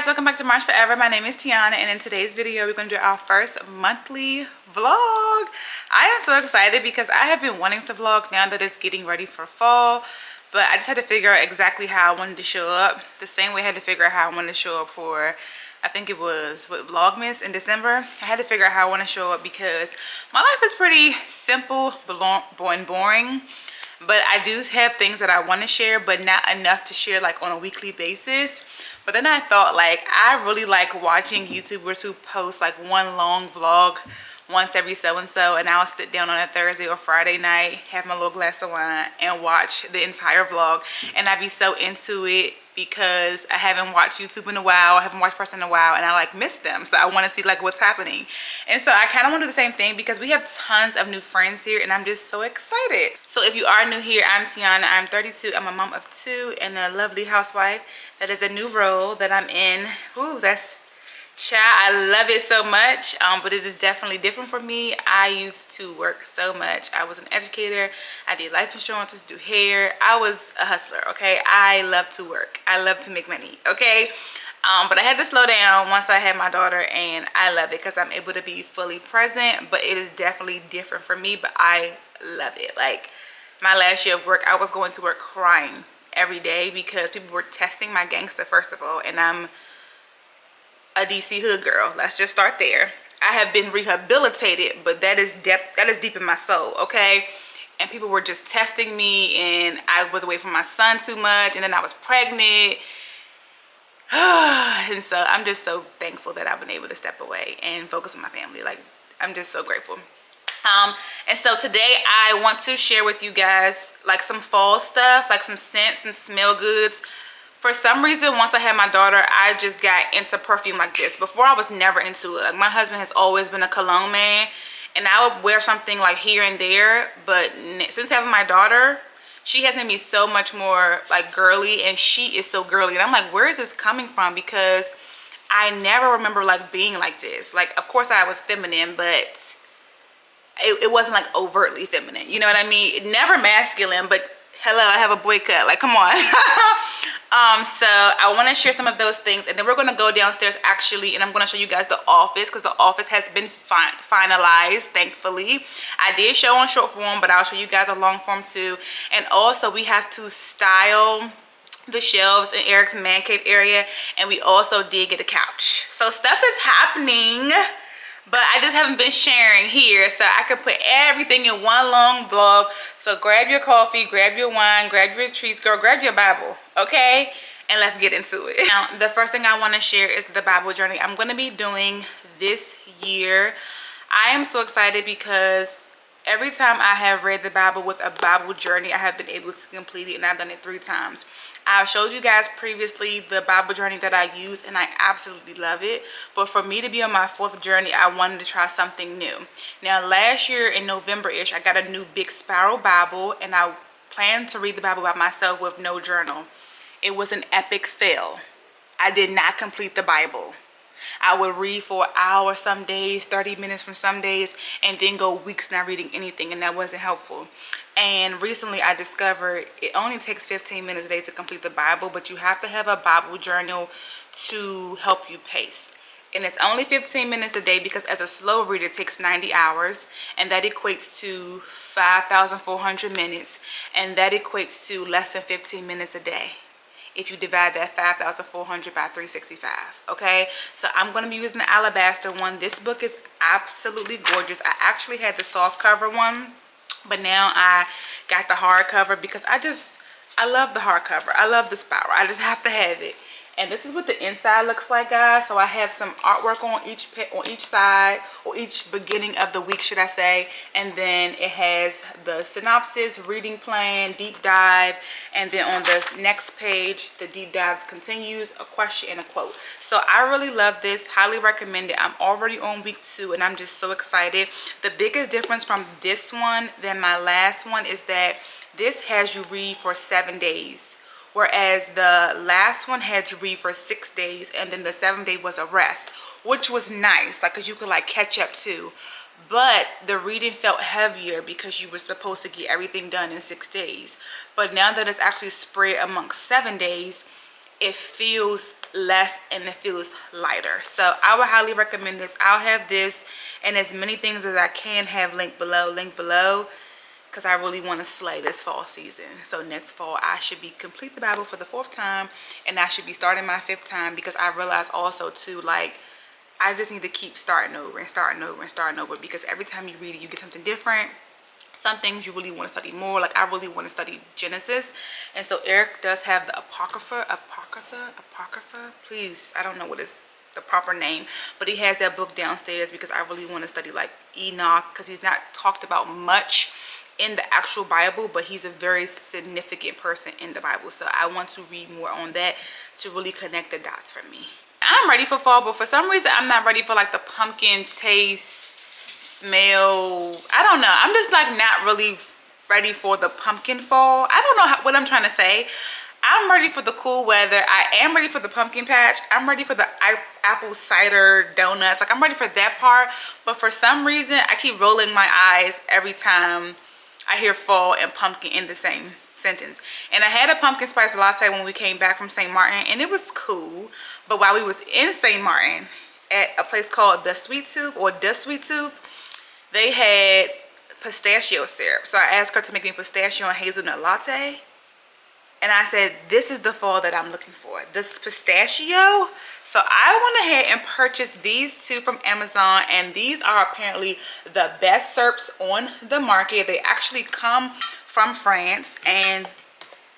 guys, welcome back to Marsh Forever. My name is Tiana, and in today's video we're going to do our first monthly vlog. I am so excited because I have been wanting to vlog now that it's getting ready for fall, but I just had to figure out exactly how I wanted to show up, the same way I had to figure out how I wanted to show up for, I think it was Vlogmas in December. I had to figure out how I want to show up because my life is pretty simple and boring. But I do have things that I want to share, but not enough to share like on a weekly basis. But then I thought, like, I really like watching YouTubers who post like one long vlog once every so-and-so, and I'll sit down on a Thursday or Friday night, have my little glass of wine, and watch the entire vlog. And I'd be so into it because I haven't watched YouTube in a while, I haven't watched person in a while, and I like miss them. So I want to see like what's happening. And so I kind of want to do the same thing because we have tons of new friends here, and I'm just so excited. So if you are new here, I'm Tiana, I'm 32, I'm a mom of 2 and a lovely housewife. That is a new role that I'm in. Ooh, that's child, I love it so much, but it is definitely different for me. I used to work so much. I was an educator, I did life insurance, do hair. I was a hustler, okay? I love to work, I love to make money, okay? But I had to slow down once I had my daughter, and I love it because I'm able to be fully present. But it is definitely different for me, but I love it. Like my last year of work, I was going to work crying every day because people were testing my gangster, first of all, and I'm a DC hood girl. Let's just start there. I have been rehabilitated, but that is deep in my soul, okay? And people were just testing me, and I was away from my son too much, and then I was pregnant. And so I'm just so thankful that I've been able to step away and focus on my family. Like, I'm just so grateful. And so today I want to share with you guys like some fall stuff, like some scents and smell goods. For some reason, once I had my daughter, I just got into perfume like this. Before, I was never into it. Like, my husband has always been a cologne man, and I would wear something like here and there. But since having my daughter, she has made me so much more like girly, and she is so girly. And I'm like, where is this coming from? Because I never remember like being like this. Like, of course I was feminine, but it wasn't like overtly feminine. You know what I mean? Never masculine, but hello, I have a boy cut. Like, come on. So I want to share some of those things, and then we're going to go downstairs actually, and I'm going to show you guys the office because the office has been finalized, thankfully. I did show on short form, but I'll show you guys a long form too. And also we have to style the shelves in Eric's man cave area, and we also did get a couch. So stuff is happening, but I just haven't been sharing here, so I can put everything in one long vlog. So grab your coffee, grab your wine, grab your treats, girl, grab your Bible, okay? And let's get into it. Now, the first thing I want to share is the Bible journey I'm going to be doing this year. I am so excited because every time I have read the Bible with a Bible journey, I have been able to complete it, and I've done it 3 times. I've showed you guys previously the Bible journey that I use, and I absolutely love it. But for me to be on my 4th journey, I wanted to try something new. Now, last year in November-ish, I got a new big spiral Bible, and I planned to read the Bible by myself with no journal. It was an epic fail. I did not complete the Bible. I would read for an hour some days, 30 minutes from some days, and then go weeks not reading anything, and that wasn't helpful. And recently I discovered it only takes 15 minutes a day to complete the Bible, but you have to have a Bible journal to help you pace. And it's only 15 minutes a day because as a slow reader it takes 90 hours, and that equates to 5,400 minutes, and that equates to less than 15 minutes a day if you divide that 5,400 by 365, okay? So I'm going to be using the alabaster one. This book is absolutely gorgeous. I actually had the soft cover one, but now I got the hardcover because I love the hardcover. I love the spiral. I just have to have it. And this is what the inside looks like, guys. So I have some artwork on each side, or each beginning of the week, should I say. And then it has the synopsis, reading plan, deep dive, and then on the next page, the deep dives continues, a question and a quote. So I really love this, highly recommend it. I'm already on week 2, and I'm just so excited. The biggest difference from this one than my last one is that this has you read for 7 days. Whereas the last one had you read for 6 days, and then the 7th day was a rest, which was nice, like, because you could like catch up too. But the reading felt heavier because you were supposed to get everything done in 6 days. But now that it's actually spread amongst 7 days, it feels less and it feels lighter. So I would highly recommend this. I'll have this and as many things as I can have linked below, because I really want to slay this fall season. So next fall I should be complete the Bible for the 4th time, and I should be starting my 5th time, because I realized also too, like, I just need to keep starting over and starting over and starting over, because every time you read it you get something different. Some things you really want to study more. Like I really want to study Genesis, and so Eric does have the Apocrypha, please, I don't know what is the proper name, but he has that book downstairs, because I really want to study like Enoch, because he's not talked about much in the actual Bible, but he's a very significant person in the Bible. So I want to read more on that to really connect the dots for me. I'm ready for fall, but for some reason I'm not ready for like the pumpkin taste, smell. I don't know, I'm just like not really ready for the pumpkin fall. I don't know what I'm trying to say. I'm ready for the cool weather. I am ready for the pumpkin patch. I'm ready for the apple cider donuts. Like I'm ready for that part, but for some reason I keep rolling my eyes every time I hear fall and pumpkin in the same sentence. And I had a pumpkin spice latte when we came back from St. Martin, and it was cool. But while we was in St. Martin at a place called The Sweet Tooth, they had pistachio syrup. So I asked her to make me pistachio and hazelnut latte. And I said, this is the fall that I'm looking for, this pistachio. So I went ahead and purchased these 2 from Amazon, and these are apparently the best syrups on the market. They actually come from France, and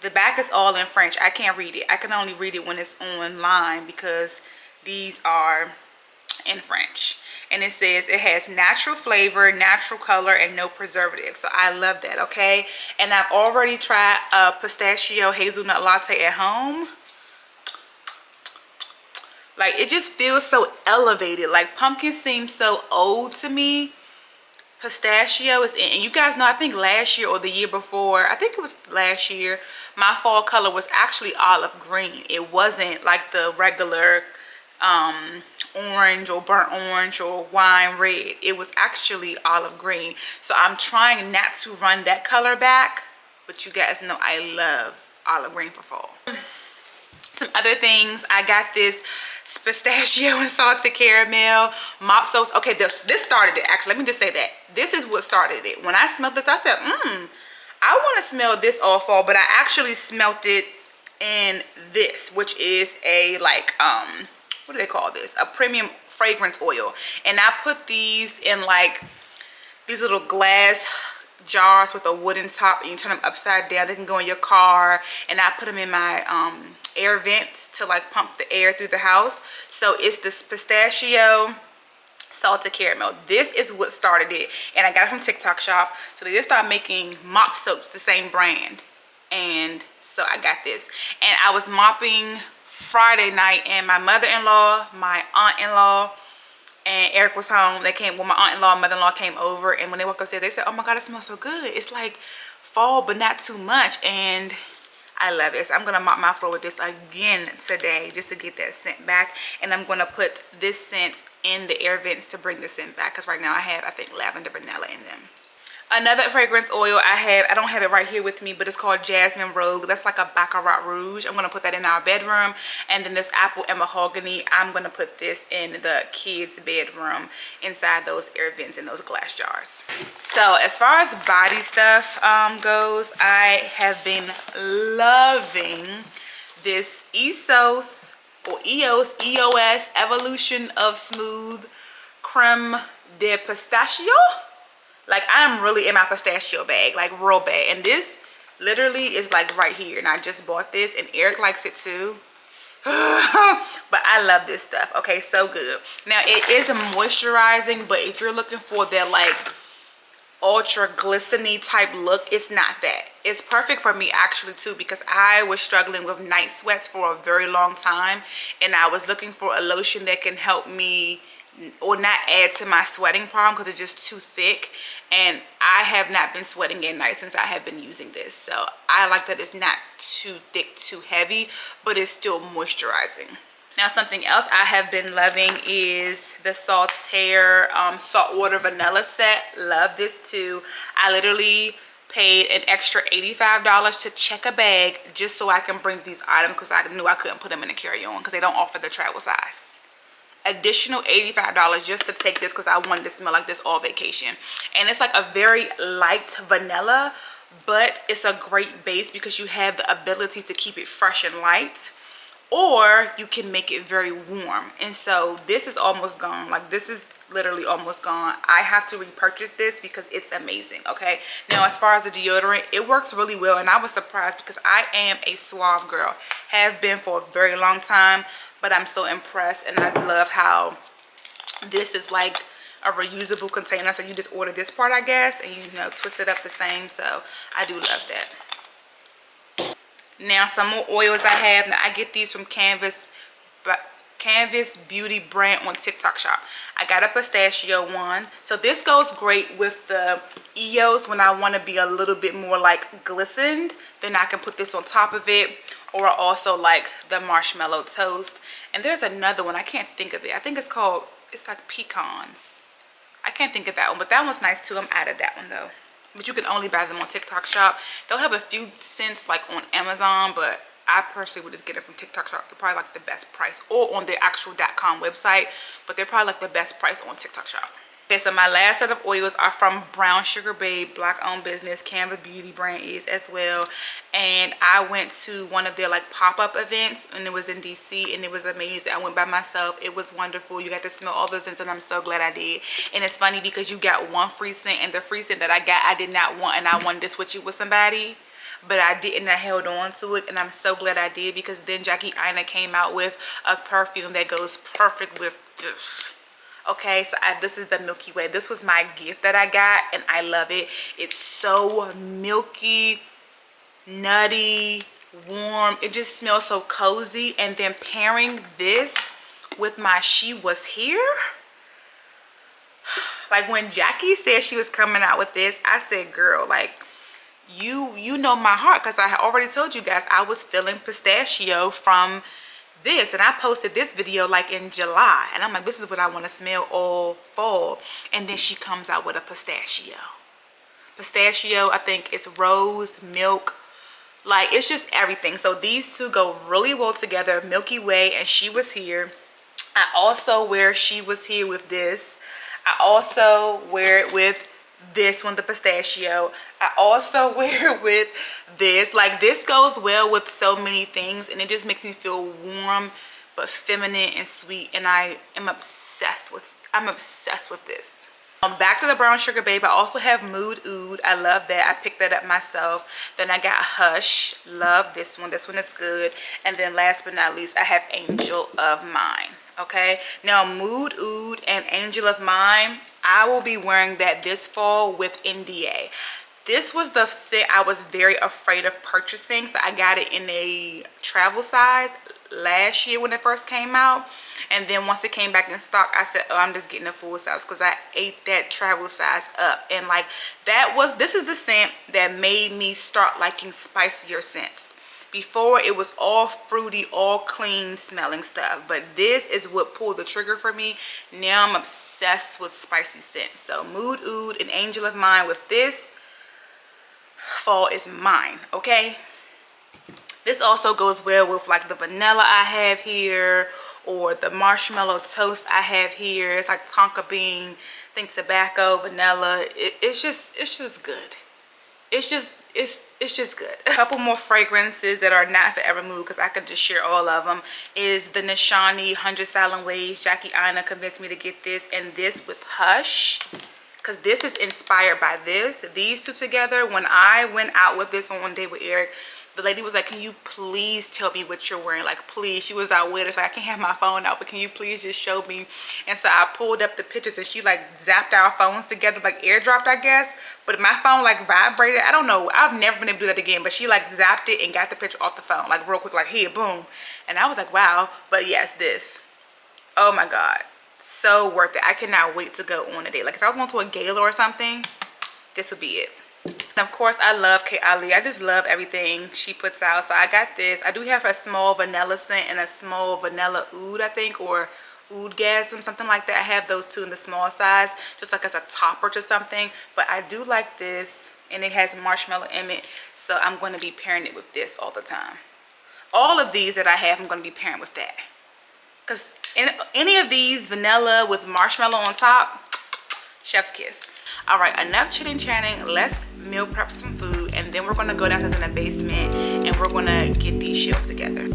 the back is all in French. I can't read it. I can only read it when it's online, because these are in French. And it says it has natural flavor, natural color, and no preservatives. So I love that, okay? And I've already tried a pistachio hazelnut latte at home. Like, it just feels so elevated. Like, pumpkin seems so old to me. Pistachio is in. And you guys know, I think last year or the year before, I think it was last year, my fall color was actually olive green. It wasn't like the regular orange or burnt orange or wine red. It was actually olive green. So I'm trying not to run that color back, but you guys know I love olive green for fall. Some other things, I got this pistachio and salted caramel mop soaps. Okay, this started it. Actually, let me just say that this is what started it. When I smelled this, I said, I want to smell this all fall, but I actually smelt it in this, which is a like what do they call this, a premium fragrance oil. And I put these in like these little glass jars with a wooden top, and you turn them upside down. They can go in your car, and I put them in my air vents to like pump the air through the house. So it's this pistachio salted caramel. This is what started it, and I got it from TikTok shop. So they just started making mop soaps, the same brand, and so I got this. And I was mopping Friday night, and my mother-in-law, my aunt-in-law, and Eric was home. They came, well, my aunt-in-law and mother-in-law came over, and when they walked upstairs, they said, oh my god, it smells so good. It's like fall, but not too much, and I love it. So I'm gonna mop my floor with this again today, just to get that scent back. And I'm gonna put this scent in the air vents to bring the scent back, because right now I have, I think, lavender vanilla in them. Another fragrance oil I don't have it right here with me, but it's called Jasmine Rogue. That's like a Baccarat Rouge. I'm going to put that in our bedroom. And then this Apple and Mahogany, I'm going to put this in the kids' bedroom inside those air vents in those glass jars. So as far as body stuff goes, I have been loving this EOS Evolution of Smooth Creme de Pistachio. Like, I'm really in my pistachio bag, like real bad. And this literally is like right here. And I just bought this, and Eric likes it too. But I love this stuff. Okay, so good. Now, it is a moisturizing, but if you're looking for that like ultra glistening type look, it's not that. It's perfect for me actually too, because I was struggling with night sweats for a very long time. And I was looking for a lotion that can help me or not add to my sweating problem, because it's just too thick, and I have not been sweating at night since I have been using this. So I like that it's not too thick, too heavy, but it's still moisturizing. Now, something else I have been loving is the Saltaire saltwater vanilla set. Love this too. I literally paid an extra $85 to check a bag just so I can bring these items because I knew I couldn't put them in a carry-on because they don't offer the travel size. Additional $85 just to take this because I wanted to smell like this all vacation. And it's like a very light vanilla, but it's a great base because you have the ability to keep it fresh and light, or you can make it very warm. And so this is almost gone. Like this is literally almost gone. I have to repurchase this because it's amazing. Okay, now as far as the deodorant, it works really well, and I was surprised because I am a Suave girl, have been for a very long time, but I'm so impressed. And I love how this is like a reusable container, so you just order this part, I guess, and you know, twist it up the same. So I do love that. Now some more oils I have. Now I get these from Canvas Beauty brand on TikTok shop. I got a pistachio one. So this goes great with the EOS when I want to be a little bit more like glistened. Then I can put this on top of it. Or also like the marshmallow toast. And there's another one, I can't think of it. I think it's called, it's like pecans. I can't think of that one, but that one's nice too. I'm out of that one though. But you can only buy them on TikTok shop. They'll have a few scents like on Amazon, but I personally would just get it from TikTok shop. They're probably like the best price, or on their actual .com website, but they're probably like the best price on TikTok shop. Okay, so my last set of oils are from Brown Sugar Babe, black owned business. Canva Beauty brand is as well. And I went to one of their like pop-up events, and it was in DC, and it was amazing. I went by myself. It was wonderful. You got to smell all the scents, and I'm so glad I did. And it's funny because you got one free scent, and the free scent that I got I did not want, and I wanted to switch it with somebody, but I didn't. I held on to it, and I'm so glad I did, because then Jackie Aina came out with a perfume that goes perfect with this. Okay, so this is the Milky Way. This was my gift that I got, and I love it. It's so milky, nutty, warm. It just smells so cozy. And then pairing this with my She Was Here. Like when Jackie said she was coming out with this, I said, girl, like, you know my heart, because I already told you guys I was feeling pistachio from this, and I posted this video like in July, and I'm like, this is what I want to smell all fall. And then she comes out with a pistachio, I think it's rose milk, like it's just everything. So these two go really well together, Milky Way and She Was Here. I also wear She Was Here with this. I also wear it with this one, the pistachio. I also wear it with this. Like this goes well with so many things, and it just makes me feel warm but feminine and sweet, and I am obsessed with this. Back to the Brown Sugar Babe, I also have Mood Oud. I love that. I picked that up myself. Then I got Hush. Love this one. This one is good. And then last but not least, I have Angel of Mine. Okay, now Mood Oud and Angel of Mine, I will be wearing that this fall with NDA. This was the thing I was very afraid of purchasing, so I got it in a travel size last year when it first came out. And then once it came back in stock, I said, oh, I'm just getting a full size, because I ate that travel size up. And like this is the scent that made me start liking spicier scents. Before, it was all fruity, all clean smelling stuff, but this is what pulled the trigger for me. Now I'm obsessed with spicy scents. So Mood Oud and Angel of Mine with this fall is mine. Okay, this also goes well with like the vanilla I have here, or the marshmallow toast I have here. It's like tonka bean, I think tobacco, vanilla. It's just good. It's just good. A couple more fragrances that are not forever mood, because I can just share all of them, is the Nishani 100 Silent Ways. Jackie Aina convinced me to get this, and this with Hush, because this is inspired by this. These two together, when I went out with this on one day with Eric, the lady was like, can you please tell me what you're wearing? Like, please. She was out with us. Like, I can't have my phone out, but can you please just show me? And so I pulled up the pictures, and she like zapped our phones together, like airdropped, I guess. But my phone like vibrated. I don't know. I've never been able to do that again. But she like zapped it and got the picture off the phone, like real quick, like here, boom. And I was like, wow. But yes, this. Oh my God. So worth it. I cannot wait to go on a date. Like if I was going to a gala or something, this would be it. And of course, I love Kay Ali. I just love everything she puts out. So I got this. I do have a small vanilla scent and a small vanilla oud, I think, or oudgasm, something like that. I have those two in the small size, just like as a topper to something. But I do like this. and it has marshmallow in it. So I'm going to be pairing it with this all the time. All of these that I have, I'm going to be pairing with that. Because any of these vanilla with marshmallow on top, chef's kiss. All right, enough chitting chatting. Let's meal prep some food, and then we're going to go downstairs in the basement and we're going to get these shelves together.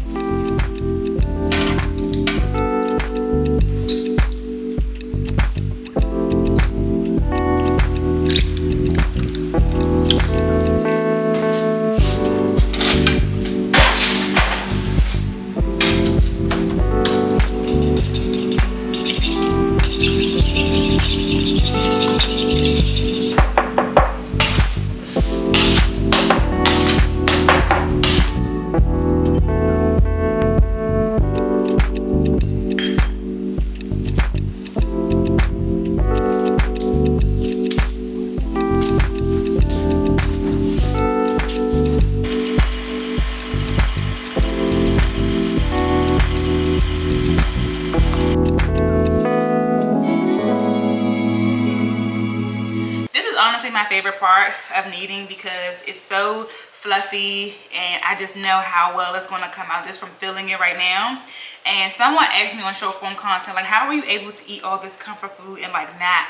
My favorite part of kneading because it's so fluffy and I just know how well it's going to come out just from feeling it right now. And someone asked me on short form content, like, how are you able to eat all this comfort food and like not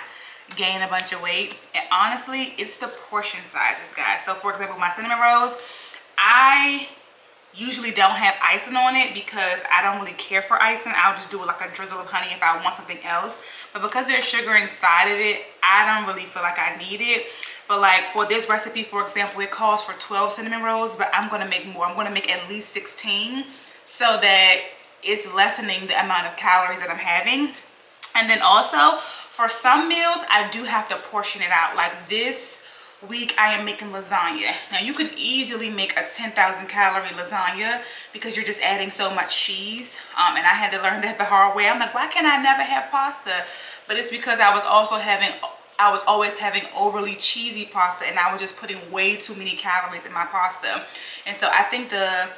gain a bunch of weight? And honestly, it's the portion sizes, guys. So for example, my cinnamon rolls, I usually don't have icing on it because I don't really care for icing. I'll just do like a drizzle of honey if I want something else. But because there's sugar inside of it, I don't really feel like I need it. But like for this recipe, for example, it calls for 12 cinnamon rolls, but I'm going to make more. I'm going to make at least 16 so that it's lessening the amount of calories that I'm having. And then also for some meals, I do have to portion it out. Like this week I am making lasagna. Now you can easily make a 10,000 calorie lasagna because you're just adding so much cheese, and I had to learn that the hard way. I'm like, why can't I never have pasta? But it's because I was always having overly cheesy pasta, and I was just putting way too many calories in my pasta. And so I think the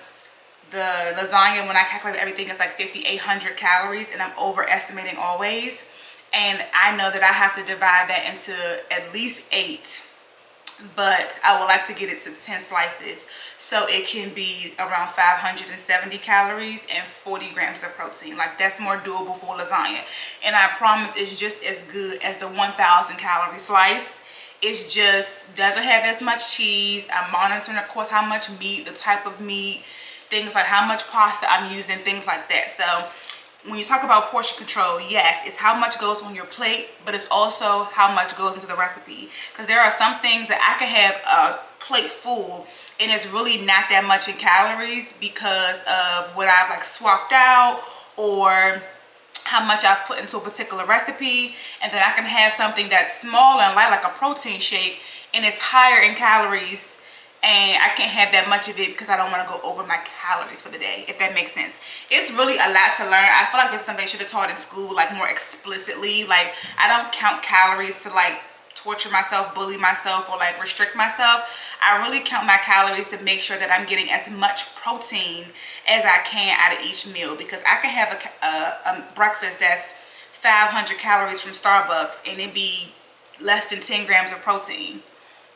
lasagna, when I calculate everything, is like 5,800 calories, and I'm overestimating always. And I know that I have to divide that into at least 8, but I would like to get it to 10 slices so it can be around 570 calories and 40 grams of protein. Like, that's more doable for lasagna, and I promise it's just as good as the 1,000 calorie slice. It just doesn't have as much cheese. I'm monitoring, of course, how much meat, the type of meat, things like how much pasta I'm using, things like that. So when you talk about portion control, yes, it's how much goes on your plate, but it's also how much goes into the recipe. Because there are some things that I can have a plate full and it's really not that much in calories because of what I've like swapped out or how much I've put into a particular recipe. And then I can have something that's smaller and light, like a protein shake, and it's higher in calories, and I can't have that much of it because I don't want to go over my calories for the day, if that makes sense. It's really a lot to learn. I feel like it's something I should have taught in school, like more explicitly. Like, I don't count calories to like torture myself, bully myself, or like restrict myself. I really count my calories to make sure that I'm getting as much protein as I can out of each meal, because I can have a breakfast that's 500 calories from Starbucks and it be less than 10 grams of protein.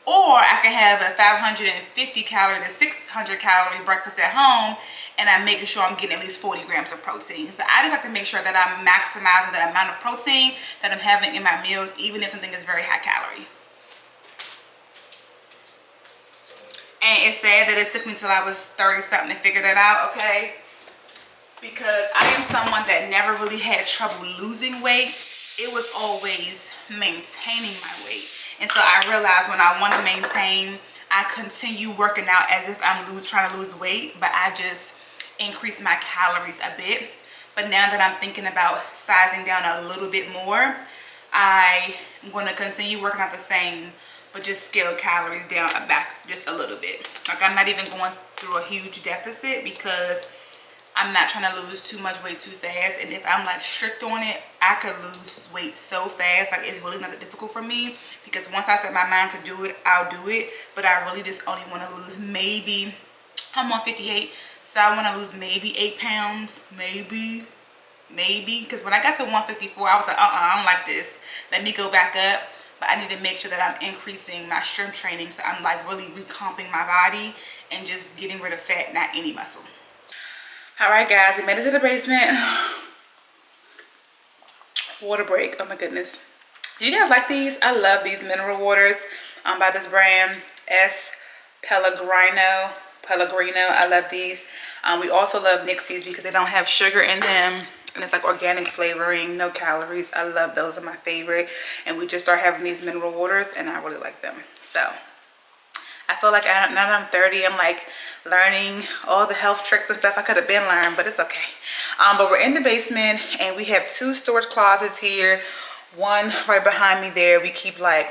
Or I can have a 550 calorie to 600 calorie breakfast at home and I'm making sure I'm getting at least 40 grams of protein. So I just like to make sure that I'm maximizing the amount of protein that I'm having in my meals, even if something is very high calorie. And it's sad that it took me till I was 30 something to figure that out, okay? Because I am someone that never really had trouble losing weight. It was always maintaining my weight. And so I realized when I want to maintain, I continue working out as if I'm trying to lose weight, but I just increase my calories a bit. But now that I'm thinking about sizing down a little bit more, I'm going to continue working out the same, but just scale calories down back just a little bit. Like, I'm not even going through a huge deficit because I'm not trying to lose too much weight too fast. And if I'm like strict on it, I could lose weight so fast. Like, it's really not that difficult for me, because once I set my mind to do it, I'll do it. But I really just only want to lose maybe, I'm 158, so I want to lose maybe 8 pounds, maybe. Because when I got to 154, I was like, I don't like this. Let me go back up. but I need to make sure that I'm increasing my strength training, so I'm like really recomping my body and just getting rid of fat, not any muscle. All right guys, we made it to the basement. Water break, oh my goodness. Do you guys like these? I love these mineral waters by this brand, S. Pellegrino. I love these. We also love Nixies because they don't have sugar in them, and it's like organic flavoring, no calories. I love those, are my favorite. And we just started having these mineral waters and I really like them. So I feel like now that I'm 30, I'm like learning all the health tricks and stuff I could have been learned, but it's okay. But we're in the basement and we have 2 storage closets here. One right behind me there, we keep like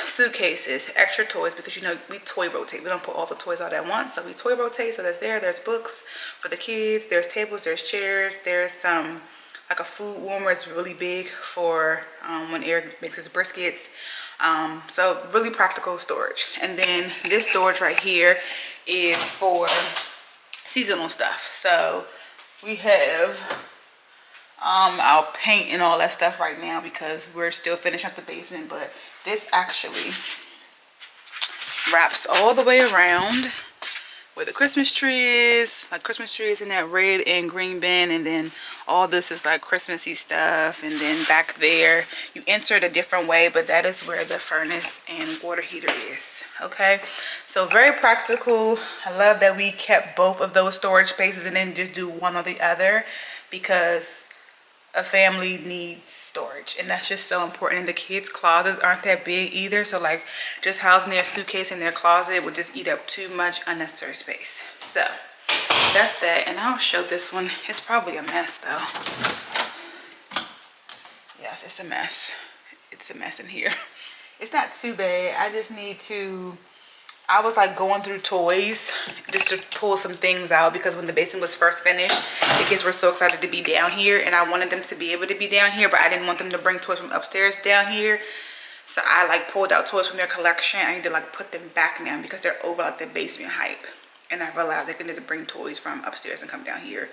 suitcases, extra toys, because you know we toy rotate. We don't put all the toys out at once, so we toy rotate. So there's books for the kids, there's tables, there's chairs, there's some like a food warmer. It's really big for when Eric makes his briskets. So really practical storage. And then this storage right here is for seasonal stuff. So we have our paint and all that stuff right now because we're still finishing up the basement, but this actually wraps all the way around where the Christmas tree is, like Christmas trees in that red and green bin, and then all this is like Christmassy stuff. And then back there you enter it a different way, but that is where the furnace and water heater is. Okay, so very practical. I love that we kept both of those storage spaces and then just do one or the other, because a family needs storage, and that's just so important. And the kids' closets aren't that big either, so like just housing their suitcase in their closet would just eat up too much unnecessary space. So that's that. And I'll show this one. It's probably a mess though. Yes, it's a mess. It's a mess in here. It's not too bad. I just need to, I was like going through toys just to pull some things out, because when the basement was first finished, the kids were so excited to be down here and I wanted them to be able to be down here, but I didn't want them to bring toys from upstairs down here. So I like pulled out toys from their collection. I need to like put them back now because they're over like the basement height. And I realized they can just bring toys from upstairs and come down here.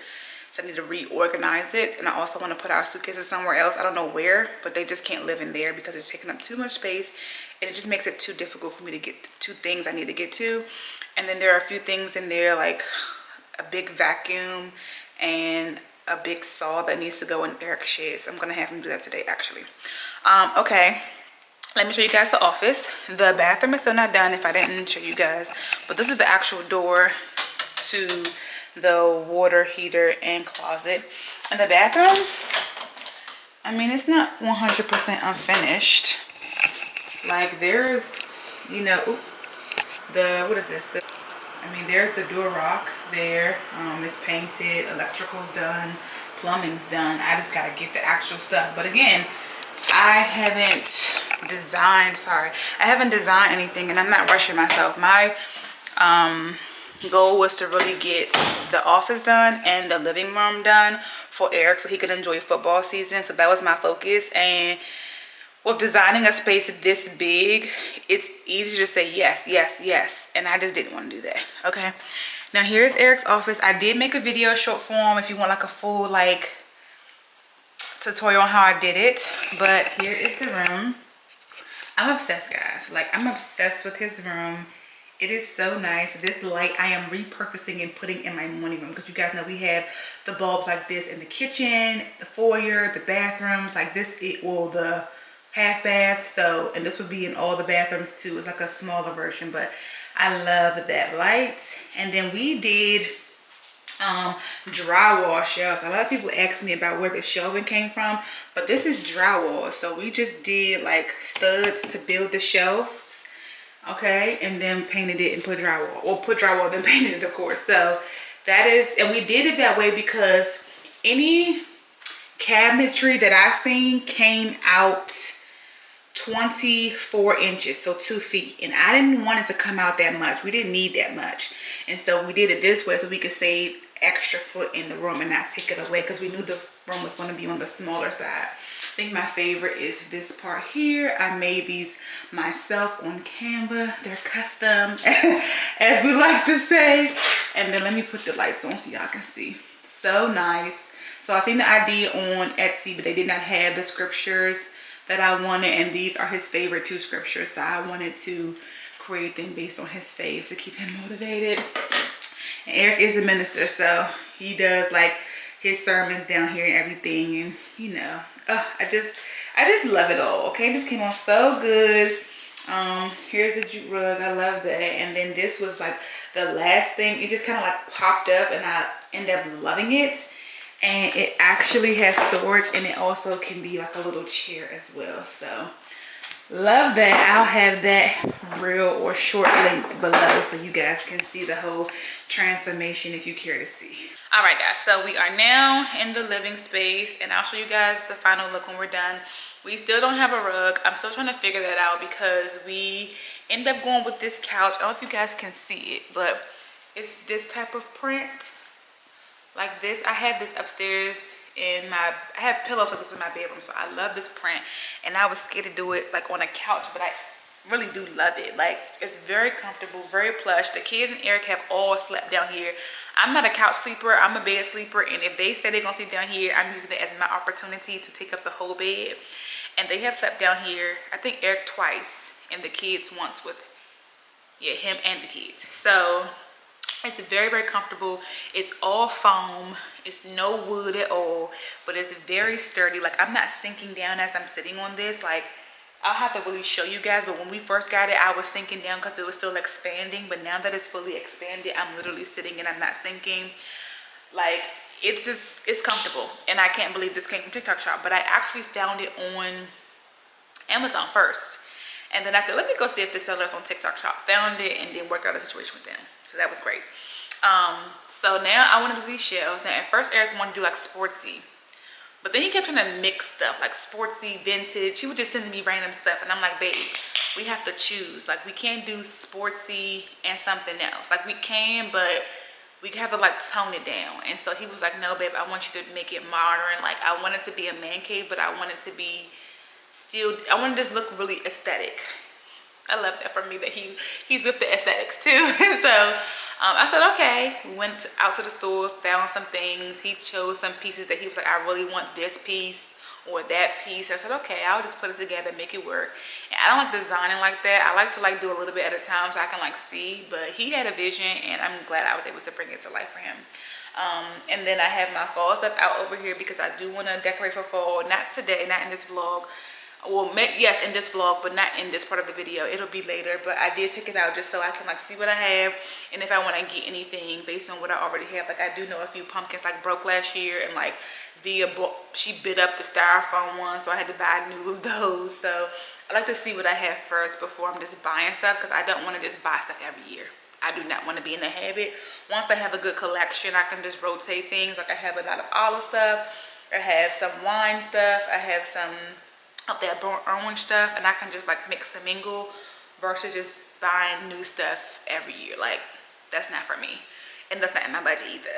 So I need to reorganize it. And I also want to put our suitcases somewhere else. I don't know where, but they just can't live in there because it's taking up too much space. And it just makes it too difficult for me to get to things I need to get to. And then there are a few things in there, like a big vacuum and a big saw that needs to go in Eric's shed. So I'm going to have him do that today, actually. Okay, let me show you guys the office. The bathroom is still not done if I didn't show you guys. But this is the actual door to the water heater and closet. And the bathroom, I mean, it's not 100% unfinished. Like there's, you know, what is this? I mean, there's the door rock there. It's painted, electrical's done, plumbing's done. I just gotta get the actual stuff. But again, I haven't designed anything, and I'm not rushing myself. My goal was to really get the office done and the living room done for Eric so he could enjoy football season. So that was my focus. And with designing a space this big, it's easy to say yes, yes, yes. And I just didn't want to do that. Okay. Now here's Eric's office. I did make a video short form if you want like a full like tutorial on how I did it. But here is the room. I'm obsessed, guys. Like, I'm obsessed with his room. It is so nice. This light I am repurposing and putting in my morning room, because you guys know we have the bulbs like this in the kitchen, the foyer, the bathrooms, like this, the half bath. So, and this would be in all the bathrooms too. It's like a smaller version, but I love that light. And then we did drywall shelves. A lot of people ask me about where the shelving came from, but this is drywall. So we just did like studs to build the shelves, okay, and then painted it and put drywall, or put drywall then painted it, of course. So that is, and we did it that way because any cabinetry that I seen came out 24 inches, so 2 feet, and I didn't want it to come out that much. We didn't need that much, and so we did it this way so we could save extra foot in the room and not take it away, because we knew the room was going to be on the smaller side. I think my favorite is this part here. I made these myself on Canva. They're custom, as we like to say. And then let me put the lights on so y'all can see. So nice. So I seen the idea on Etsy, but they did not have the scriptures that I wanted, and these are his favorite 2 scriptures, so I wanted to create them based on his faith to keep him motivated. And Eric is a minister, so he does like his sermons down here and everything, and you know, I just love it all. Okay, this came on so good. Here's the jute rug. I love that. And then this was like the last thing. It just kind of like popped up, and I ended up loving it. And it actually has storage, and it also can be like a little chair as well. So love that. I'll have that real or short linked below so you guys can see the whole transformation if you care to see. All right, guys, so we are now in the living space, and I'll show you guys the final look when we're done. We still don't have a rug. I'm still trying to figure that out because we end up going with this couch. I don't know if you guys can see it, but it's this type of print like this. I have this upstairs in my, I have pillows like this in my bedroom, so I love this print, and I was scared to do it like on a couch, but I really do love it. Like, it's very comfortable, very plush. The kids and Eric have all slept down here. I'm not a couch sleeper, I'm a bed sleeper, and if they say they're gonna sleep down here, I'm using it as my opportunity to take up the whole bed. And they have slept down here, I think Eric twice, and the kids once with, yeah, him and the kids. So it's very, very comfortable. It's all foam. It's no wood at all, but it's very sturdy. Like, I'm not sinking down as I'm sitting on this. Like, I'll have to really show you guys, but when we first got it, I was sinking down because it was still expanding. But now that it's fully expanded, I'm literally sitting and I'm not sinking. Like, it's just, it's comfortable. And I can't believe this came from TikTok Shop, but I actually found it on Amazon first. And then I said, let me go see if the seller's on TikTok Shop. Found it and then worked out a situation with them. So that was great. So now I want to do these shelves. Now, at first, Eric wanted to do like sportsy. But then he kept trying to mix stuff, like sportsy, vintage. He would just send me random stuff. And I'm like, babe, we have to choose. Like, we can't do sportsy and something else. Like, we can, but we have to like tone it down. And so he was like, no, babe, I want you to make it modern. Like, I want it to be a man cave, but I want it to be still, I want this look really aesthetic. I love that for me, that he's with the aesthetics too. So I said, okay. We went out to the store, found some things. He chose some pieces that he was like, I really want this piece or that piece. I said, okay, I'll just put it together, make it work. And I don't like designing like that. I like to like do a little bit at a time so I can like see. But he had a vision, and I'm glad I was able to bring it to life for him. And then I have my fall stuff out over here because I do want to decorate for fall. Not today, not in this vlog. Well, yes, in this vlog, but not in this part of the video. It'll be later, but I did take it out just so I can like see what I have, and if I want to get anything based on what I already have. Like, I do know a few pumpkins like broke last year, and like she bit up the styrofoam one, so I had to buy new of those. So I like to see what I have first before I'm just buying stuff, because I don't want to just buy stuff every year. I do not want to be in the habit. Once I have a good collection, I can just rotate things. Like, I have a lot of olive stuff, I have some wine stuff, I have some of that burnt orange stuff, and I can just like mix and mingle versus just buying new stuff every year. Like, that's not for me, and that's not in my budget either.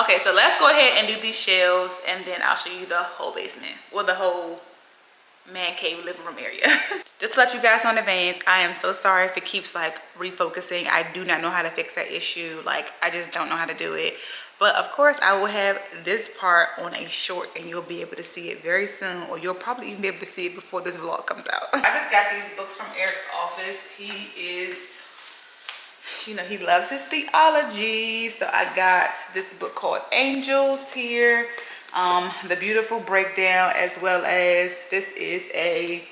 Okay, so let's go ahead and do these shelves, and then I'll show you the whole basement, or the whole man cave living room area. Just to let you guys know in advance, I am so sorry if it keeps like refocusing. I do not know how to fix that issue. Like, I just don't know how to do it. But of course, I will have this part on a short, and you'll be able to see it very soon, or you'll probably even be able to see it before this vlog comes out. I just got these books from Eric's office. He is, you know, he loves his theology. So I got this book called Angels here, the beautiful breakdown, as well as this is a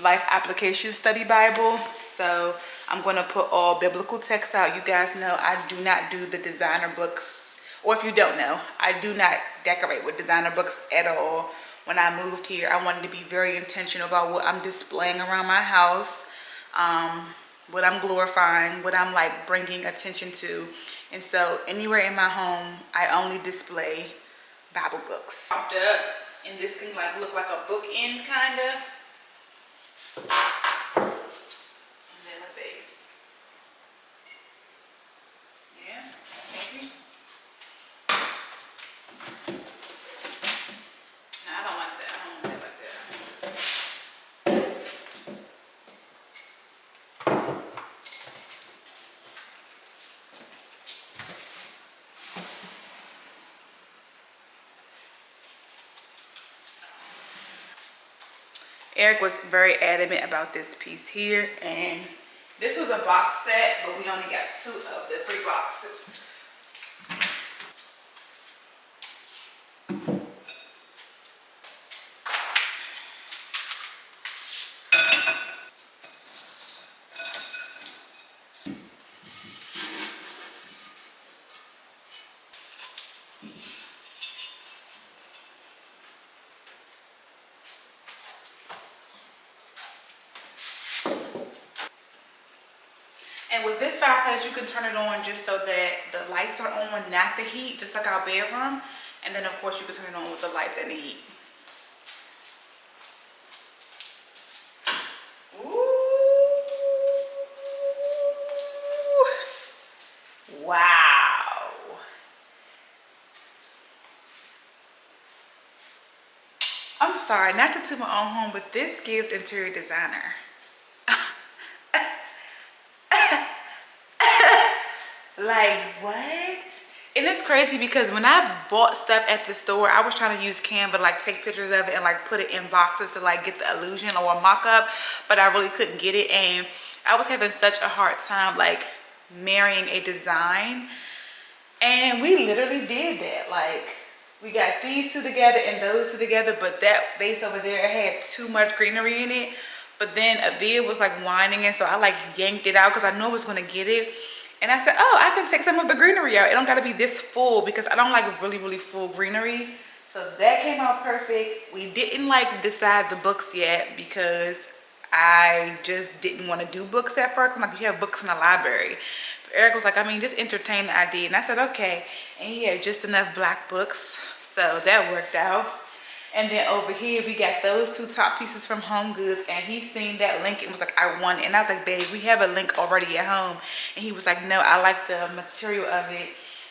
life application study Bible. So I'm going to put all biblical texts out. You guys know I do not do the designer books. Or if you don't know, I do not decorate with designer books at all. When I moved here, I wanted to be very intentional about what I'm displaying around my house, what I'm glorifying, what I'm like bringing attention to. And so anywhere in my home, I only display Bible books. Propped up, and this can like look like a bookend kind of. And then a base. Yeah, thank you. I don't like that. I don't want that like Eric was very adamant about this piece here, and this was a box set, but we only got 2 of the 3 boxes. And with this fireplace, you can turn it on just so that the lights are on, not the heat, just like our bedroom. And then of course you can turn it on with the lights and the heat. Ooh. Wow. I'm sorry, not to toot my own home, but this gives interior designer. Like, what? And it's crazy because when I bought stuff at the store, I was trying to use Canva, like take pictures of it and like put it in boxes to like get the illusion or a mock-up, but I really couldn't get it. And I was having such a hard time like marrying a design. And we literally did that. Like, we got these 2 together and those 2 together, but that vase over there had too much greenery in it. But then Avia was like whining, and so I like yanked it out because I knew I was gonna get it. And I said, oh, I can take some of the greenery out. It don't gotta be this full because I don't like really, really full greenery. So that came out perfect. We didn't like decide the books yet because I just didn't want to do books at first. I'm like, you have books in the library. But Eric was like, I mean, just entertain the idea. And I said, okay. And he had just enough black books. So that worked out. And then over here, we got those 2 top pieces from Home Goods. And he seen that link and was like, I want it. And I was like, babe, we have a link already at home. And he was like, no, I like the material of it.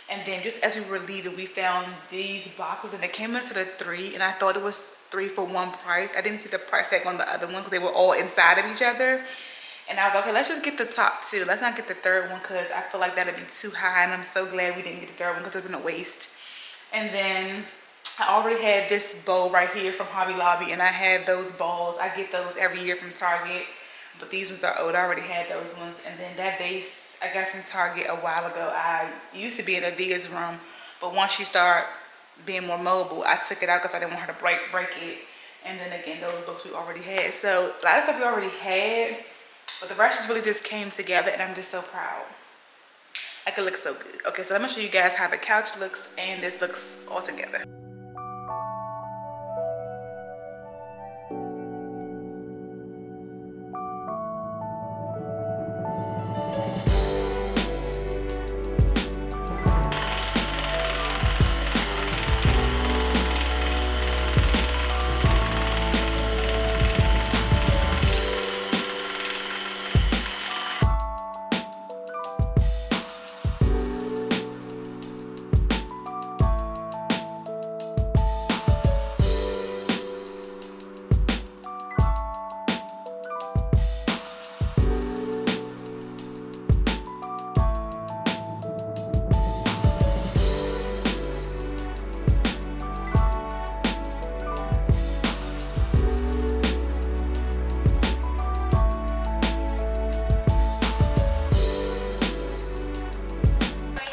And then just as we were leaving, we found these boxes. And it came into the 3. And I thought it was 3 for 1 price. I didn't see the price tag on the other one because they were all inside of each other. And I was like, okay, let's just get the top 2. Let's not get the 3rd one because I feel like that'd be too high. And I'm so glad we didn't get the 3rd one because it's been a waste. And then I already had this bowl right here from Hobby Lobby, and I have those bowls. I get those every year from Target, but these ones are old. I already had those ones. And then that vase I got from Target a while ago. I used to be in Avia's room, but once she started being more mobile, I took it out because I didn't want her to break it. And then again, those books we already had. So a lot of stuff we already had, but the rest really just came together, and I'm just so proud. Like, it looks so good. Okay, so let me show you guys how the couch looks and this looks all together.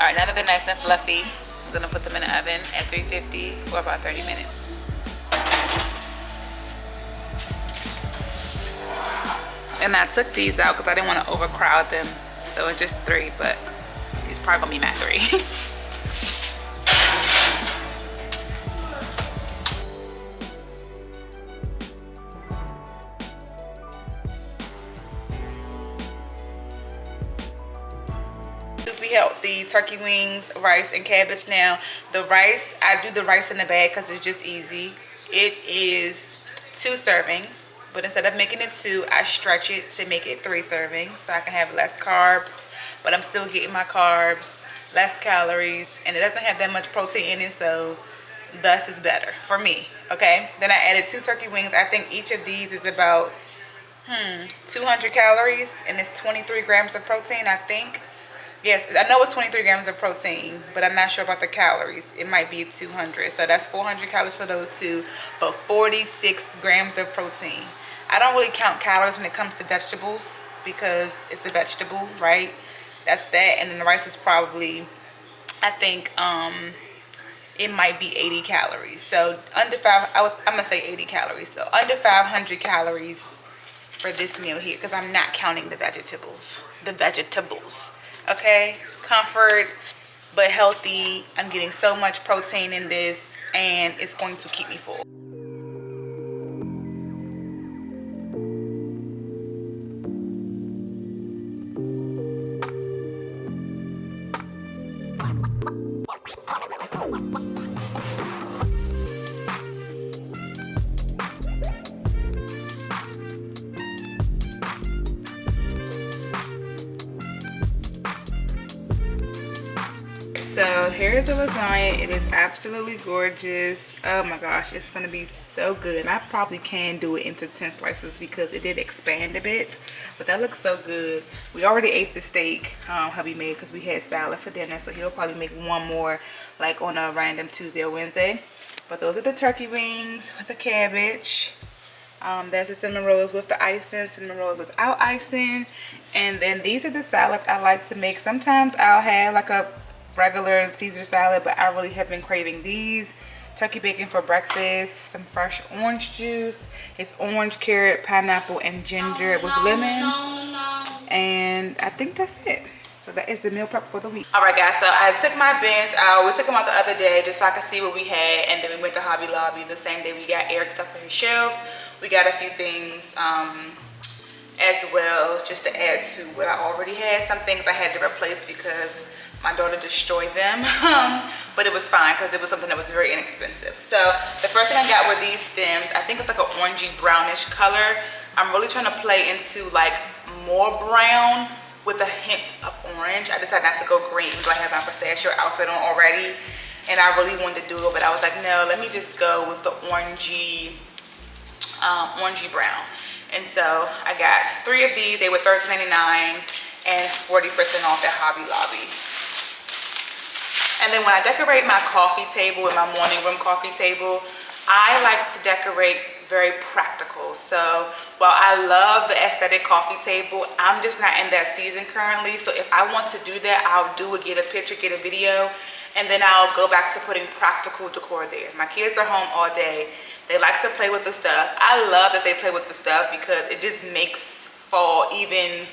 All right, now that they're nice and fluffy, I'm gonna put them in the oven at 350 for about 30 minutes. And I took these out because I didn't want to overcrowd them. So it's just 3, but these probably gonna be my 3. We have the turkey wings, rice, and cabbage. Now, the rice, I do the rice in the bag because it's just easy. It is 2 servings, but instead of making it 2, I stretch it to make it 3 servings so I can have less carbs, but I'm still getting my carbs, less calories, and it doesn't have that much protein in it, so thus it's better for me, okay? Then I added 2 turkey wings. I think each of these is about 200 calories, and it's 23 grams of protein, I think. Yes, I know it's 23 grams of protein, but I'm not sure about the calories. It might be 200. So that's 400 calories for those 2, but 46 grams of protein. I don't really count calories when it comes to vegetables because it's a vegetable, right? That's that. And then the rice is probably, I think, it might be 80 calories. So under I'm gonna say 80 calories. So under 500 calories for this meal here, because I'm not counting the vegetables. Okay, comfort but healthy. I'm getting so much protein in this, and it's going to keep me full. So here's a lasagna. It is absolutely gorgeous. Oh my gosh, it's gonna be so good. And I probably can do it into 10 slices because it did expand a bit, but that looks so good. We already ate the steak hubby made because we had salad for dinner, so he'll probably make one more like on a random Tuesday or Wednesday. But those are the turkey wings with the cabbage. There's the cinnamon rolls with the icing, cinnamon rolls without icing. And then these are the salads I like to make. Sometimes I'll have like a regular Caesar salad, but I really have been craving these. Turkey bacon for breakfast, some fresh orange juice. It's orange, carrot, pineapple, and ginger with lemon. And I think that's it. So that is the meal prep for the week. All right, guys, so I took my bins out. We took them out the other day just so I could see what we had, and then we went to Hobby Lobby the same day. We got Eric stuff for his shelves. We got a few things as well just to add to what I already had. Some things I had to replace because my daughter destroyed them, but it was fine because it was something that was very inexpensive. So the first thing I got were these stems. I think it's like an orangey brownish color. I'm really trying to play into like more brown with a hint of orange. I decided not to go green because I have my pistachio outfit on already, and I really wanted to do it, but I was like, no, let me just go with the orangey brown. And so I got 3 of these. They were $13.99 and 40% off at Hobby Lobby. And then when I decorate my coffee table with my morning room coffee table, I like to decorate very practical. So while I love the aesthetic coffee table, I'm just not in that season currently. So if I want to do that, I'll do it, get a picture, get a video, and then I'll go back to putting practical decor there. My kids are home all day. They like to play with the stuff. I love that they play with the stuff because it just makes fall even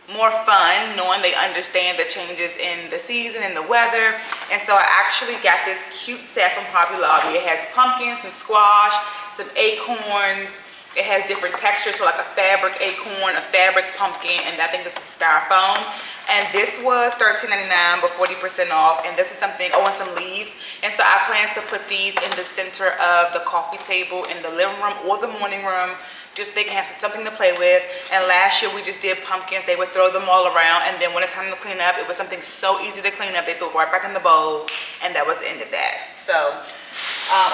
more fun, knowing they understand the changes in the season and the weather. And so I actually got this cute set from Hobby Lobby. It has pumpkins and squash, some acorns. It has different textures, so like a fabric acorn, a fabric pumpkin, and I think this is styrofoam. And this was $13.99 but 40% off. And this is something, oh, and some leaves. And so I plan to put these in the center of the coffee table in the living room or the morning room, just they can have something to play with. And last year we just did pumpkins. They would throw them all around, and then when it's time to clean up, it was something so easy to clean up. They threw it right back in the bowl, and that was the end of that. So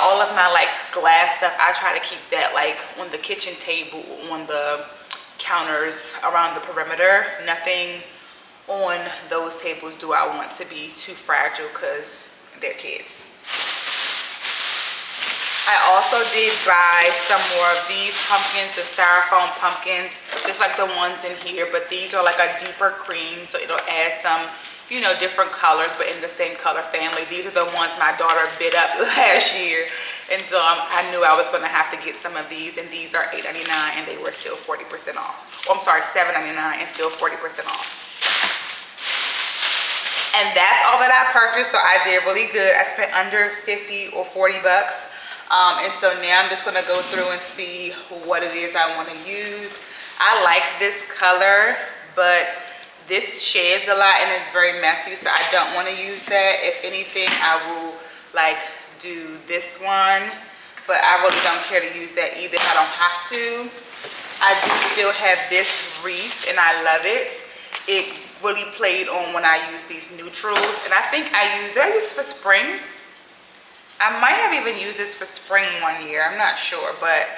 all of my like glass stuff, I try to keep that like on the kitchen table, on the counters around the perimeter. Nothing on those tables do I want to be too fragile because they're kids. I also did buy some more of these pumpkins, the styrofoam pumpkins, just like the ones in here, but these are like a deeper cream, so it'll add some, you know, different colors, but in the same color family. These are the ones my daughter bid up last year, and so I knew I was going to have to get some of these, and these are $8.99 and they were still 40% off. Oh, I'm sorry, $7.99 and still 40% off. And that's all that I purchased, so I did really good. I spent under 50 or 40 bucks. And so now I'm just gonna go through and see what it is I wanna use. I like this color, but this sheds a lot and it's very messy, so I don't wanna use that. If anything, I will like do this one, but I really don't care to use that either if I don't have to. I do still have this wreath and I love it. It really played on when I use these neutrals, and I think did I use this for spring? I might have even used this for spring one year, I'm not sure, but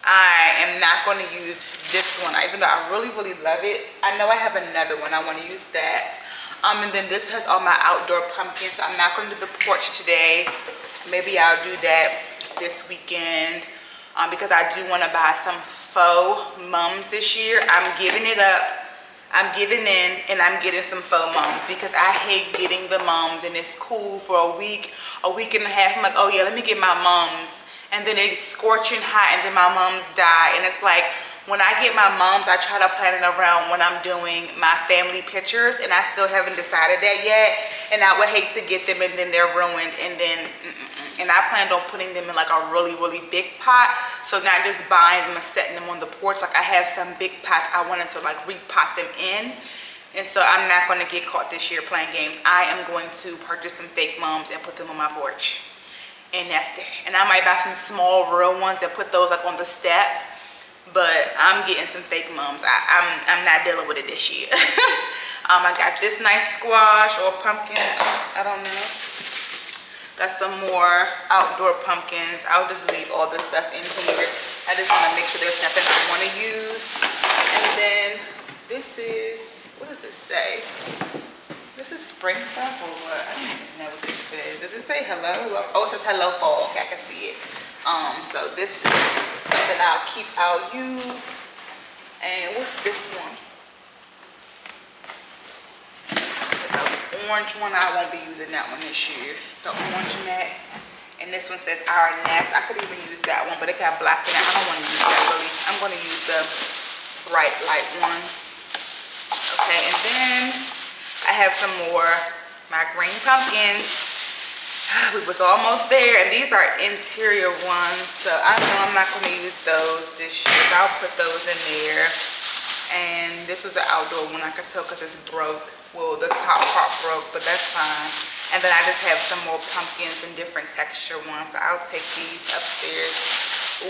I am not going to use this one, even though I really, really love it. I know I have another one, I want to use that. And then this has all my outdoor pumpkins. I'm not going to do the porch today. Maybe I'll do that this weekend. because I do want to buy some faux mums this year. I'm giving it up. I'm giving in and I'm getting some faux mums because I hate getting the mums and it's cool for a week and a half. I'm like, oh yeah, let me get my mums. And then it's scorching hot and then my mums die. And it's like, when I get my mums, I try to plan it around when I'm doing my family pictures, and I still haven't decided that yet. And I would hate to get them and then they're ruined, and then and I planned on putting them in like a really big pot, so not just buying them and setting them on the porch. Like I have some big pots I wanted to like repot them in, and so I'm not going to get caught this year playing games. I am going to purchase some fake mums and put them on my porch, and that's there. And I might buy some small real ones and put those like on the step. But I'm getting some fake mums. I'm not dealing with it this year. I got this nice squash or pumpkin. I don't know. Got some more outdoor pumpkins. I'll just leave all this stuff in here. I just want to make sure there's nothing I want to use. And then this is, what does this say? This is spring stuff or what? I don't even know what this says. Does it say hello? Oh, it says hello fall. Okay, I can see it. So this is something I'll use. And what's this one? The orange one, I won't be using that one this year. The orange mat. And this one says our nest. I could even use that one, but it got black in it. I don't want to use that really. I'm going to use the bright light one. Okay, and then I have some more my green pumpkins. We was almost there, and these are interior ones, so I know I'm not going to use those this year. I'll put those in there. And this was the outdoor one, I could tell because it's broke. Well, the top part broke, but that's fine. And then I just have some more pumpkins and different texture ones, so I'll take these upstairs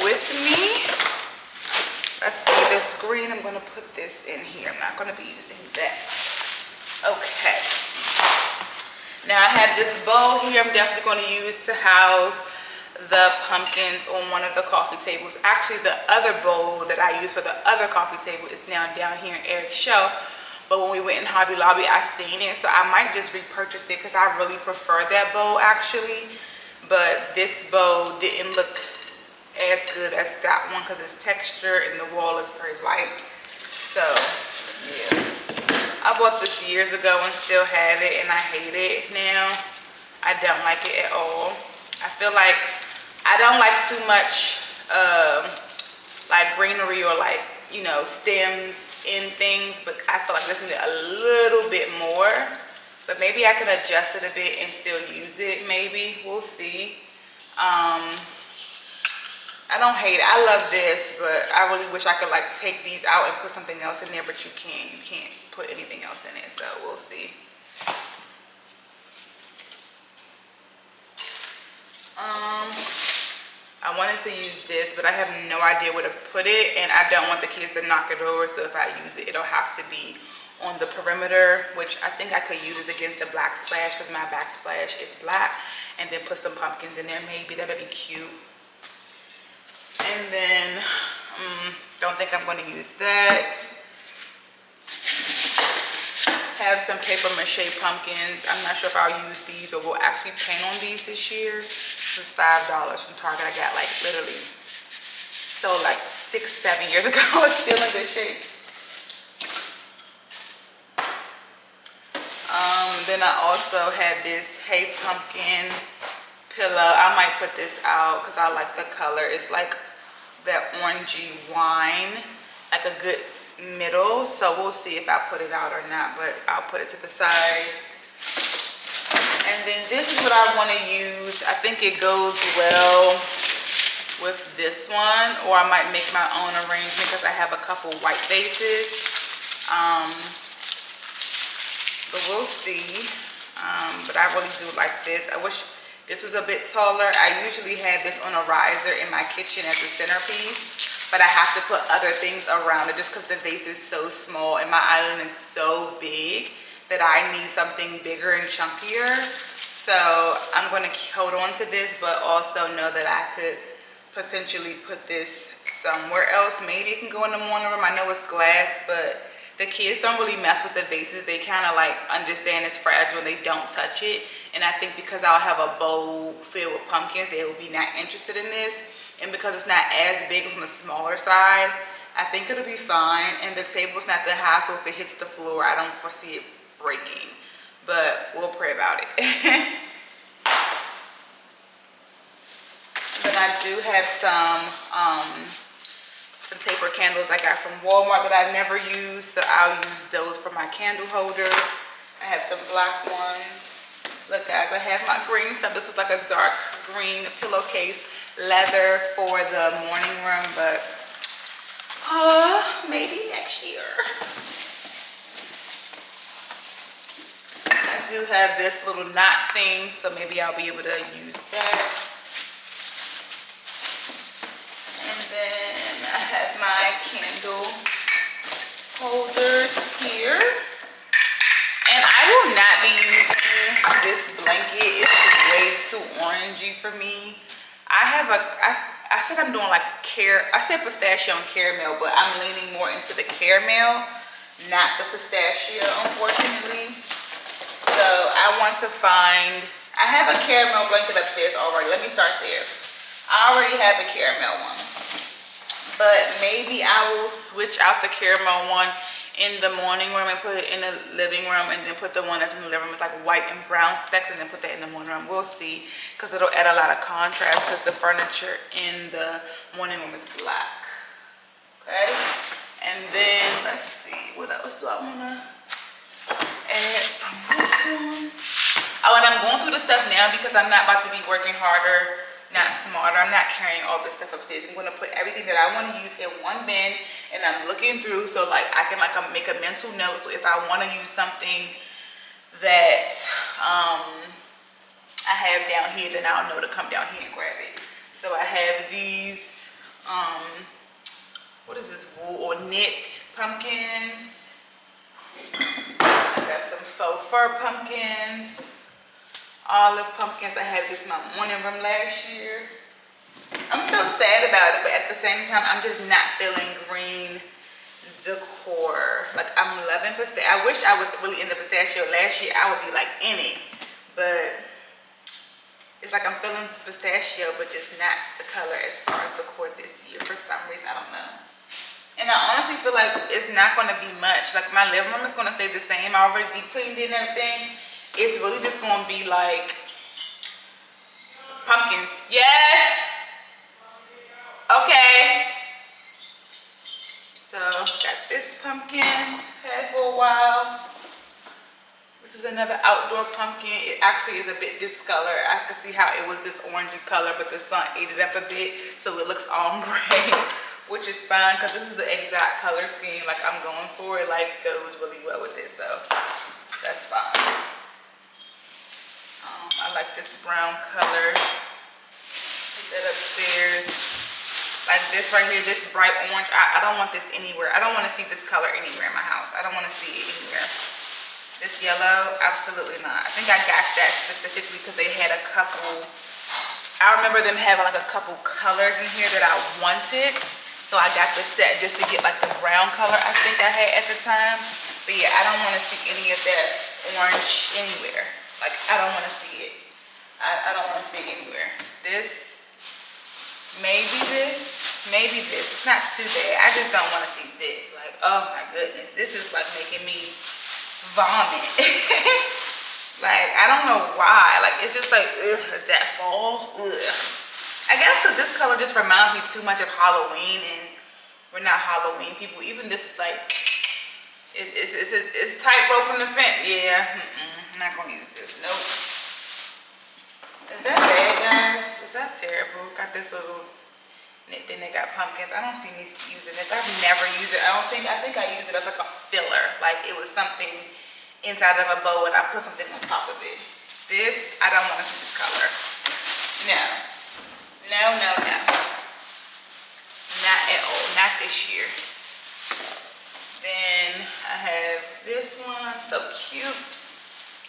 with me. Let's see, this green, I'm going to put this in here. I'm not going to be using that. Okay. Now I have this bowl here I'm definitely going to use to house the pumpkins on one of the coffee tables. Actually, the other bowl that I use for the other coffee table is now down here in Eric's shelf. But when we went in Hobby Lobby, I seen it. So I might just repurchase it because I really prefer that bowl actually. But this bowl didn't look as good as that one because it's texture and the wall is very light. So, yeah. I bought this years ago and still have it, and I hate it now. I don't like it at all. I feel like I don't like too much like greenery or like, you know, stems in things, but I feel like this needs a little bit more. But maybe I can adjust it a bit and still use it, maybe. We'll see. I don't hate it. I love this, but I really wish I could like take these out and put something else in there, but you can't. You can't put anything else in it, so we'll see. I wanted to use this, but I have no idea where to put it, and I don't want the kids to knock it over, so if I use it, it'll have to be on the perimeter, which I think I could use this against the black splash because my backsplash is black, and then put some pumpkins in there. Maybe that'll be cute. And then don't think I'm going to use that. Have some paper mache pumpkins. I'm not sure if I'll use these or we'll actually paint on these this year. This is $5 from Target. I got like literally so like 6-7 years ago. It's still in good shape. Then I also have this Hey Pumpkin pillow. I might put this out because I like the color. It's like that orangey wine, like a good middle. So we'll see if I put it out or not, but I'll put it to the side. And then this is what I want to use. I think it goes well with this one, or I might make my own arrangement because I have a couple white vases. But we'll see. But I really do like this. I wish this was a bit taller. I usually have this on a riser in my kitchen as a centerpiece, but I have to put other things around it just because the vase is so small and my island is so big that I need something bigger and chunkier. So I'm going to hold on to this, but also know that I could potentially put this somewhere else. Maybe it can go in the morning room. I know it's glass, but the kids don't really mess with the vases. They kind of like understand it's fragile and they don't touch it. And I think because I'll have a bowl filled with pumpkins, they will be not interested in this. and because it's not as big on the smaller side, I think it'll be fine. And the table's not that high, so if it hits the floor, I don't foresee it breaking, but we'll pray about it. Then I do have some taper candles I got from Walmart that I never use, so I'll use those for my candle holders. I have some black ones. Look guys, I have my green stuff. This was like a dark green pillowcase, leather for the morning room, but maybe next year. I do have this little knot thing, so maybe I'll be able to use that. And then I have my candle holders here. And I will not be using this blanket. It's way too orangey for me. I said I'm doing like I said pistachio and caramel, but I'm leaning more into the caramel, not the pistachio, unfortunately. So I want to find, I have a caramel blanket upstairs already. Let me start there. I already have a caramel one, but maybe I will switch out the caramel one in the morning room and put it in the living room, and then put the one that's in the living room, it's like white and brown specks, and then put that in the morning room. We'll see, because it'll add a lot of contrast, because the furniture in the morning room is black. Okay, and then let's see, what else do I want to add from this one? Oh, and I'm going through the stuff now because I'm not about to be working harder, not smarter. I'm not carrying all this stuff upstairs. I'm going to put everything that I want to use in one bin, and I'm looking through so like I can make a mental note. So if I want to use something that I have down here, then I'll know to come down here and grab it. So I have these what is this, wool or knit pumpkins. I got some faux fur pumpkins, olive pumpkins. I had this in my morning room last year. I'm still sad about it, but at the same time, I'm just not feeling green decor. Like, I'm loving pistachio. I wish I was really into pistachio. Last year, I would be like in it, but it's like I'm feeling pistachio, but just not the color as far as decor this year for some reason. I don't know. And I honestly feel like it's not going to be much. Like, my living room is going to stay the same. I already deep cleaned it and everything. It's really just going to be like pumpkins. Yes. Okay. So got this pumpkin, had for a while. This is another outdoor pumpkin. It actually is a bit discolored. I can see how it was this orangey color, but the sun ate it up a bit, so it looks ombre, which is fine because this is the exact color scheme like I'm going for. It like goes really well with this, so that's fine. I like this brown color. Put that upstairs. Like this right here, this bright orange. I don't want this anywhere. I don't want to see this color anywhere in my house. I don't want to see it anywhere. This yellow, absolutely not. I think I got that specifically because they had a couple. I remember them having like a couple colors in here that I wanted. So I got the set just to get like the brown color I think I had at the time. But yeah, I don't want to see any of that orange anywhere. Like, I don't want to see it. I don't want to see it anywhere. This, maybe this, maybe this. It's not too bad. I just don't want to see this. Like, oh my goodness. This is like making me vomit. Like, I don't know why. Like, it's just like, ugh, is that fall? Ugh. I guess because this color just reminds me too much of Halloween, and we're not Halloween people. Even this is like, it's tightrope in the fence. Yeah, I'm not gonna use this. Nope. Is that bad, guys? Is that terrible? Got this little knit thing that got pumpkins. I don't see me using this. I've never used it. I think I used it as like a filler. Like it was something inside of a bow and I put something on top of it. This, I don't want to see this color. No. No, no, no. Not at all. Not this year. Then I have this one. So cute.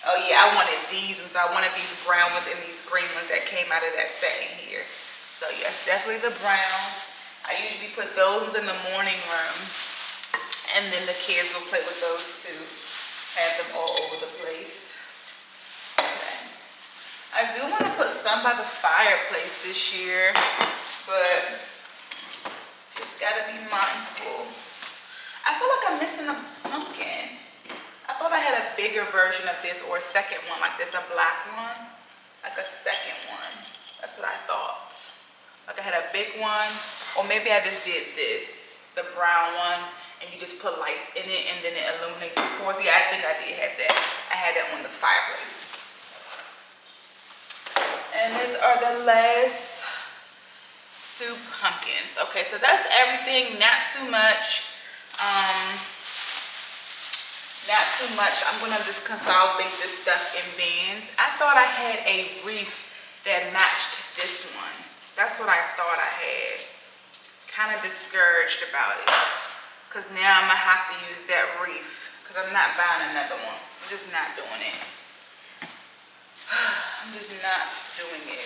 Oh yeah, I wanted these ones. I wanted these brown ones and these green ones that came out of that set in here. So yes, definitely the brown. I usually put those in the morning room, and then the kids will play with those too. Have them all over the place. Okay. I do want to put some by the fireplace this year. but just gotta be mindful. I feel like I'm missing a pumpkin. I thought I had a bigger version of this, or a second one like this, a black one. Like a second one. That's what I thought. Like I had a big one, or maybe I just did this, the brown one, and you just put lights in it and then it illuminates the pores. Yeah, I think I did have that. I had that on the fireplace. And these are the last 2 pumpkins. Okay, so that's everything, not too much. Not too much. I'm gonna just consolidate this stuff in bins. I thought I had a wreath that matched this one. That's what I thought I had. Kind of discouraged about it, because now I'm gonna have to use that wreath, because I'm not buying another one. I'm just not doing it. I'm just not doing it.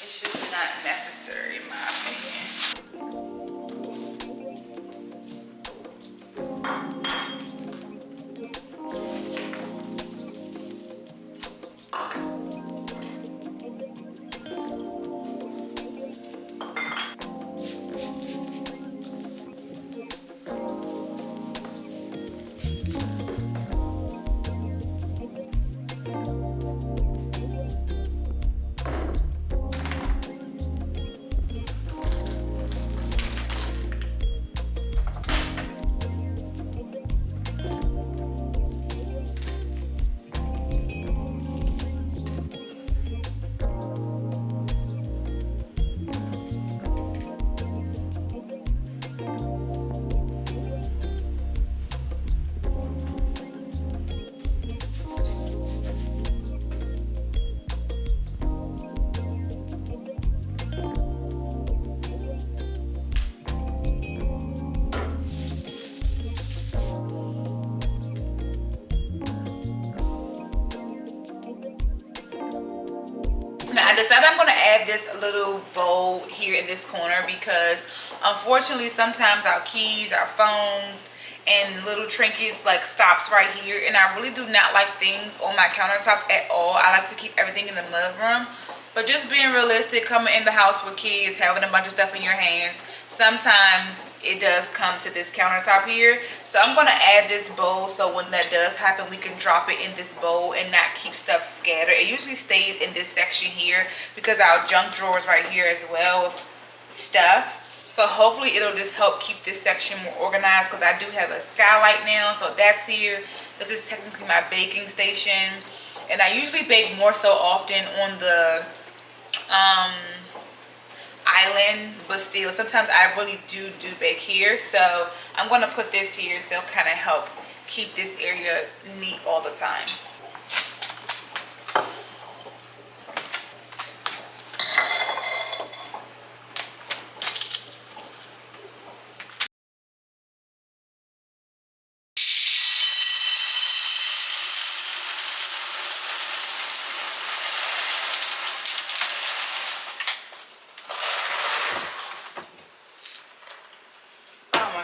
It's just not necessary in my opinion. Now I decided I'm going to add this little bowl here in this corner, because unfortunately sometimes our keys, our phones, and little trinkets like stops right here, and I really do not like things on my countertops at all. I like to keep everything in the mudroom. But just being realistic, coming in the house with kids, having a bunch of stuff in your hands, sometimes it does come to this countertop here. So I'm going to add this bowl, so when that does happen, we can drop it in this bowl and not keep stuff scattered. It usually stays in this section here, because our junk drawer is right here as well with stuff. So hopefully it'll just help keep this section more organized, because I do have a skylight now, so that's here. This is technically my baking station, and I usually bake more so often on the island, but still sometimes I really do bake here. So I'm going to put this here to kind of help keep this area neat all the time.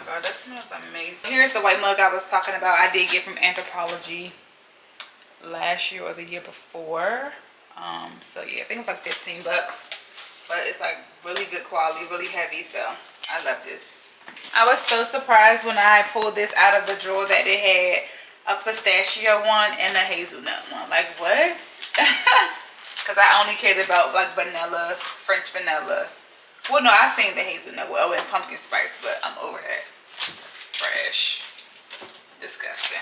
That smells amazing. Here's the white mug I was talking about. I did get from Anthropology last year or the year before. So yeah, I think it was like 15 bucks. But it's like really good quality, really heavy. So I love this. I was so surprised when I pulled this out of the drawer that it had a pistachio one and a hazelnut one. Like what? Because I only cared about like vanilla, French vanilla. Well, no, I've seen the hazelnut, well, and pumpkin spice, but I'm over that. Fresh. Disgusting.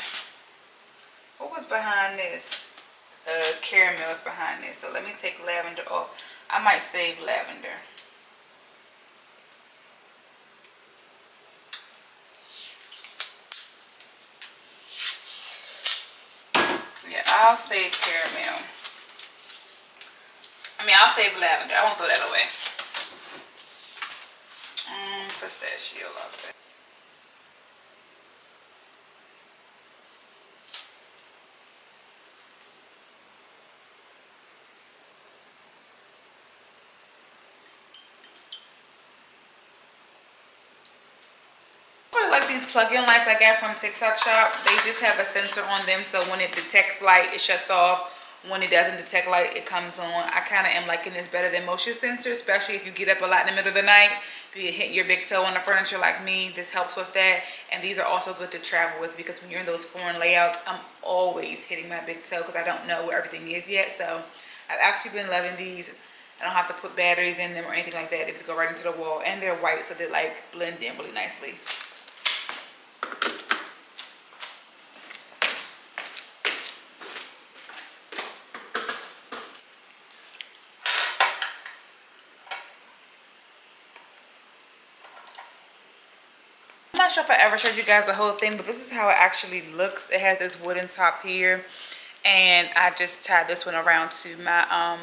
What was behind this? Caramel is behind this. So let me take lavender off. I might save lavender. Yeah, I'll save caramel. I'll save lavender. I won't throw that away. Pistachio latte. I like these plug-in lights I got from TikTok shop. They just have a sensor on them, so when it detects light, it shuts off. when it doesn't detect light, it comes on. I kind of am liking this better than motion sensor, especially if you get up a lot in the middle of the night. If you hit your big toe on the furniture like me, this helps with that. And these are also good to travel with, because when you're in those foreign layouts, I'm always hitting my big toe because I don't know where everything is yet. So I've actually been loving these. I don't have to put batteries in them or anything like that. They just go right into the wall, and they're white, so they like blend in really nicely. I'm not sure if I ever showed you guys the whole thing, but this is how it actually looks. It has this wooden top here, and I just tied this one around to my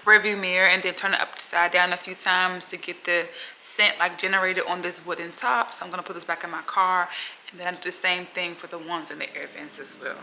rearview mirror, and then turn it upside down a few times to get the scent like generated on this wooden top. So I'm gonna put this back in my car, and then I do the same thing for the ones in the air vents as well.